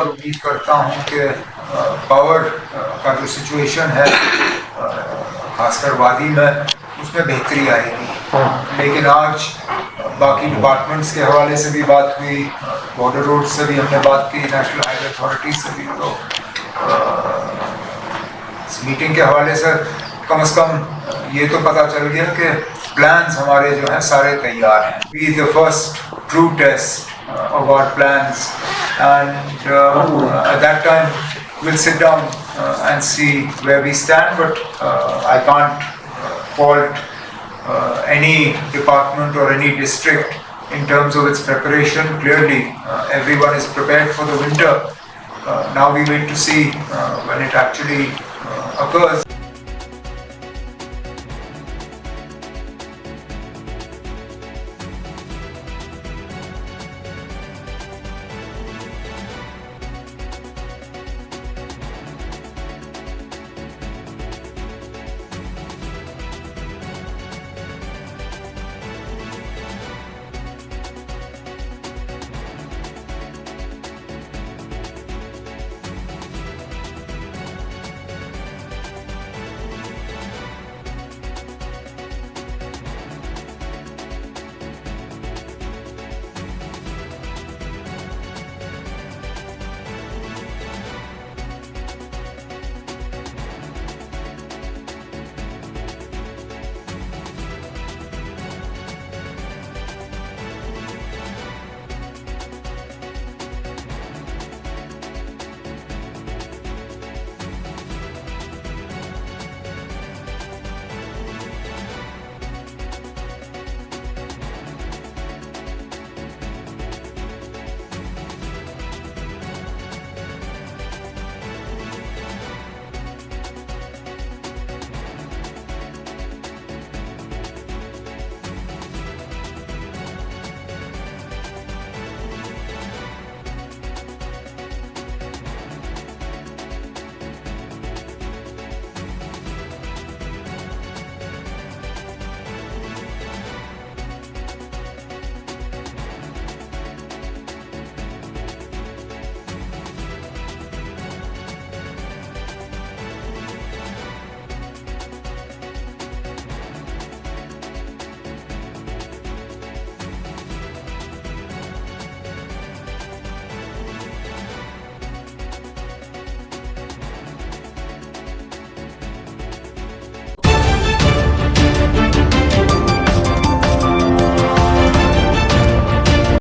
और उम्मीद करता हूँ कि पावर का जो सिचुएशन है खासकर वादी में उसमें बेहतरी आएगी। लेकिन आज बाकी डिपार्टमेंट्स के हवाले से भी बात हुई, बॉर्डर रोड से भी हमने बात की, नेशनल हाईवे अथॉरिटी से भी, तो इस मीटिंग के हवाले से कम ये तो पता चल गया कि प्लान्स हमारे जो हैं सारे तैयार हैं। We the first true test of our plans, and at that time we'll sit down and see where we stand, but I can't fault any department or any district in terms of its preparation. Clearly everyone is prepared for the winter. Now we wait to see when it actually occurs.